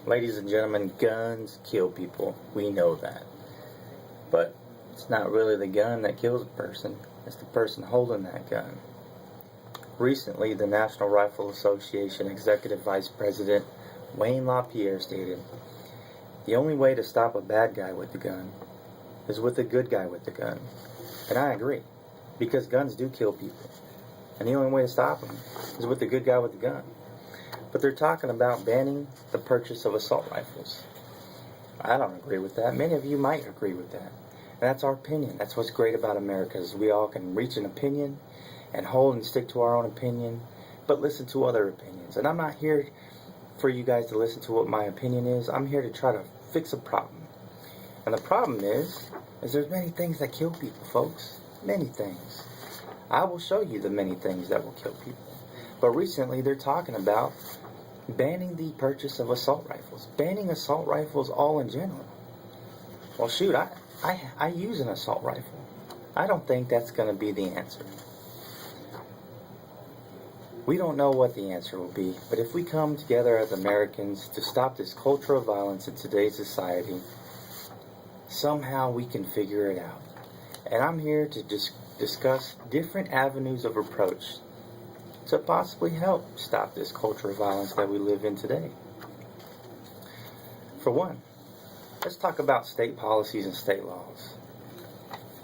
Ladies and gentlemen, guns kill people. We know that. But it's not really the gun that kills a person. It's the person holding that gun. Recently, the National Rifle Association Executive Vice President Wayne LaPierre stated, "The only way to stop a bad guy with the gun is with a good guy with the gun." And I agree, because guns do kill people. And the only way to stop them is with the good guy with the gun. But they're talking about banning the purchase of assault rifles. I don't agree with that. Many of you might agree with that. And that's our opinion. That's what's great about America, is we all can reach an opinion and hold and stick to our own opinion, but listen to other opinions. And I'm not here for you guys to listen to what my opinion is. I'm here to try to fix a problem. And the problem is there's many things that kill people, folks. Many things. I will show you the many things that will kill people. But recently they're talking about banning the purchase of assault rifles. Banning assault rifles all in general. Well, shoot, I use an assault rifle. I don't think that's going to be the answer. We don't know what the answer will be, but if we come together as Americans to stop this culture of violence in today's society, somehow we can figure it out. And I'm here to discuss different avenues of approach to possibly help stop this culture of violence that we live in today. For one, let's talk about state policies and state laws.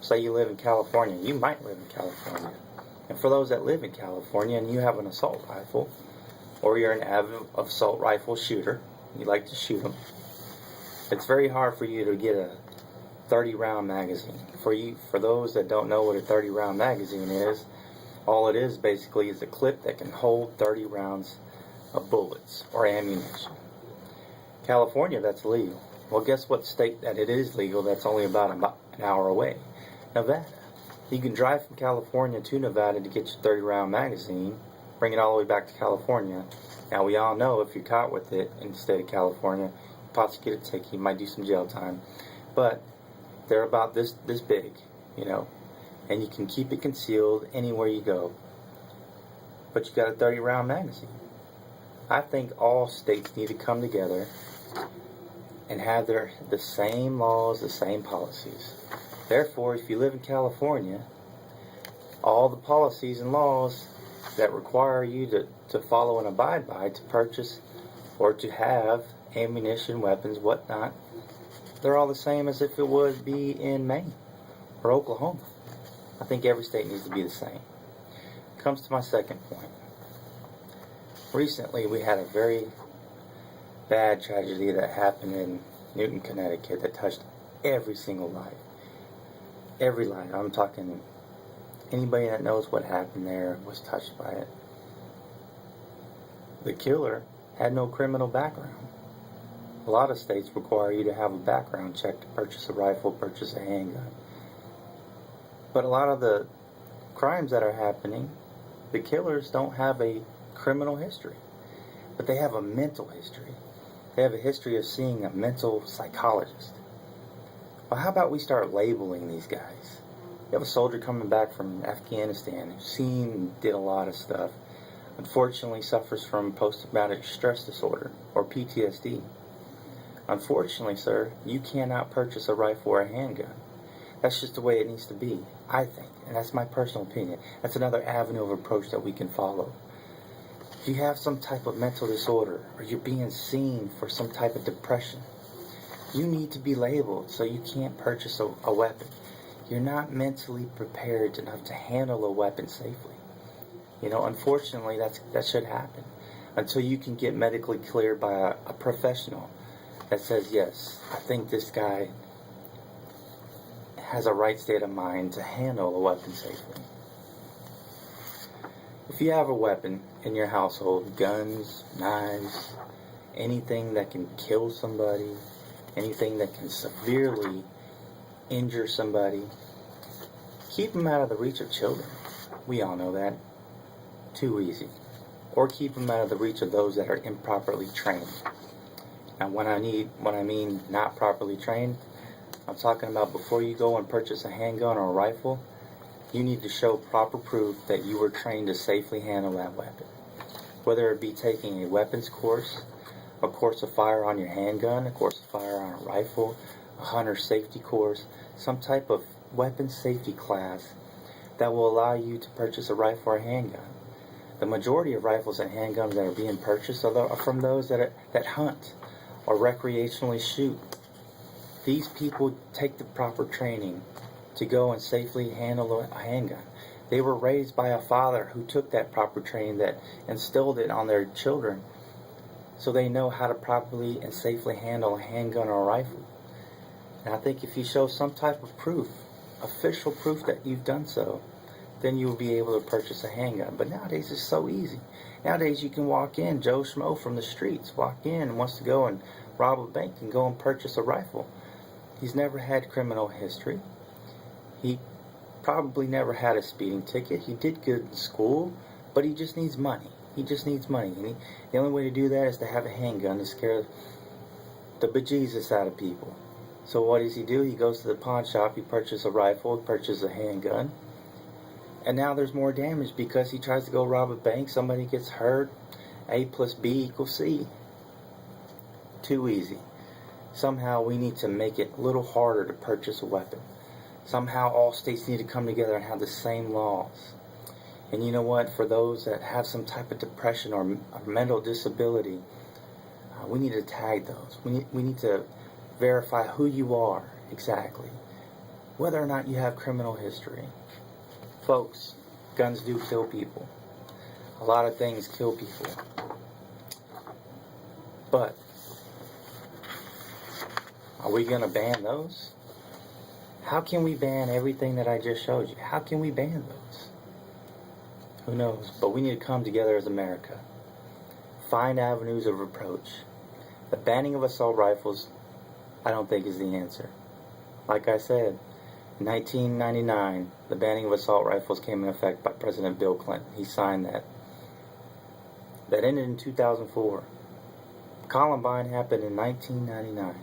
Say you live in California. You might live in California. And for those that live in California and you have an assault rifle, or you're an avid assault rifle shooter, you like to shoot them, it's very hard for you to get a 30-round magazine. For those that don't know what a 30-round magazine is, all it is basically is a clip that can hold 30 rounds of bullets or ammunition. California, that's legal. Well, guess what state that it is legal that's only about an hour away? Nevada. You can drive from California to Nevada to get your 30-round magazine, bring it all the way back to California. Now, we all know if you're caught with it in the state of California, you possibly get a ticket, you might do some jail time. But they're about this big, and you can keep it concealed anywhere you go. But you got a 30-round magazine. I think all states need to come together and have the same laws, the same policies. Therefore, if you live in California, all the policies and laws that require you to follow and abide by to purchase or to have ammunition, weapons, whatnot, they're all the same as if it would be in Maine or Oklahoma. I think every state needs to be the same. Comes to my second point. Recently, we had a very bad tragedy that happened in Newton, Connecticut that touched every single life. Every life. I'm talking anybody that knows what happened there was touched by it. The killer had no criminal background. A lot of states require you to have a background check to purchase a rifle, purchase a handgun. But a lot of the crimes that are happening, the killers don't have a criminal history. But they have a mental history. They have a history of seeing a mental psychologist. Well, how about we start labeling these guys? You have a soldier coming back from Afghanistan who did a lot of stuff. Unfortunately, suffers from post-traumatic stress disorder, or PTSD. Unfortunately, sir, you cannot purchase a rifle or a handgun. That's just the way it needs to be, I think. And that's my personal opinion. That's another avenue of approach that we can follow. If you have some type of mental disorder, or you're being seen for some type of depression, you need to be labeled so you can't purchase a weapon. You're not mentally prepared enough to handle a weapon safely. Unfortunately, that should happen until you can get medically cleared by a professional that says, yes, I think this guy has a right state of mind to handle a weapon safely. If you have a weapon in your household, guns, knives, anything that can kill somebody, anything that can severely injure somebody, keep them out of the reach of children. We all know that. Too easy. Or keep them out of the reach of those that are improperly trained. Now, when I mean not properly trained, I'm talking about before you go and purchase a handgun or a rifle, you need to show proper proof that you were trained to safely handle that weapon. Whether it be taking a weapons course, a course of fire on your handgun, a course of fire on a rifle, a hunter safety course, some type of weapon safety class that will allow you to purchase a rifle or a handgun. The majority of rifles and handguns that are being purchased are from those that hunt or recreationally shoot. These people take the proper training to go and safely handle a handgun. They were raised by a father who took that proper training, that instilled it on their children, so they know how to properly and safely handle a handgun or a rifle. And I think if you show some type of proof, official proof that you've done so, then you'll be able to purchase a handgun. But nowadays it's so easy. Nowadays you can walk in, Joe Schmo from the streets, walk in and wants to go and rob a bank and go and purchase a rifle. He's never had criminal history. He probably never had a speeding ticket. He did good in school, but he just needs money. He just needs money. And the only way to do that is to have a handgun to scare the bejesus out of people. So what does he do? He goes to the pawn shop, he purchases a rifle, purchases a handgun, and now there's more damage because he tries to go rob a bank, somebody gets hurt, A plus B equals C. Too easy. Somehow we need to make it a little harder to purchase a weapon. Somehow all states need to come together and have the same laws. And you know what? For those that have some type of depression or mental disability, we need to tag those. We need to verify who you are exactly, whether or not you have criminal history. Folks, guns do kill people. A lot of things kill people. But are we going to ban those? How can we ban everything that I just showed you? How can we ban those? Who knows? But we need to come together as America. Find avenues of approach. The banning of assault rifles, I don't think, is the answer. Like I said, in 1999, the banning of assault rifles came in effect by President Bill Clinton. He signed that. That ended in 2004. Columbine happened in 1999.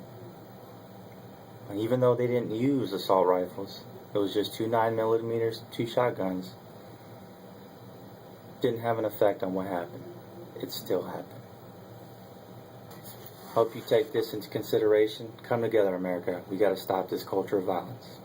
And even though they didn't use assault rifles, it was just 2 9mm, 2 shotguns, didn't have an effect on what happened. It still happened. Hope you take this into consideration. Come together, America. We got to stop this culture of violence.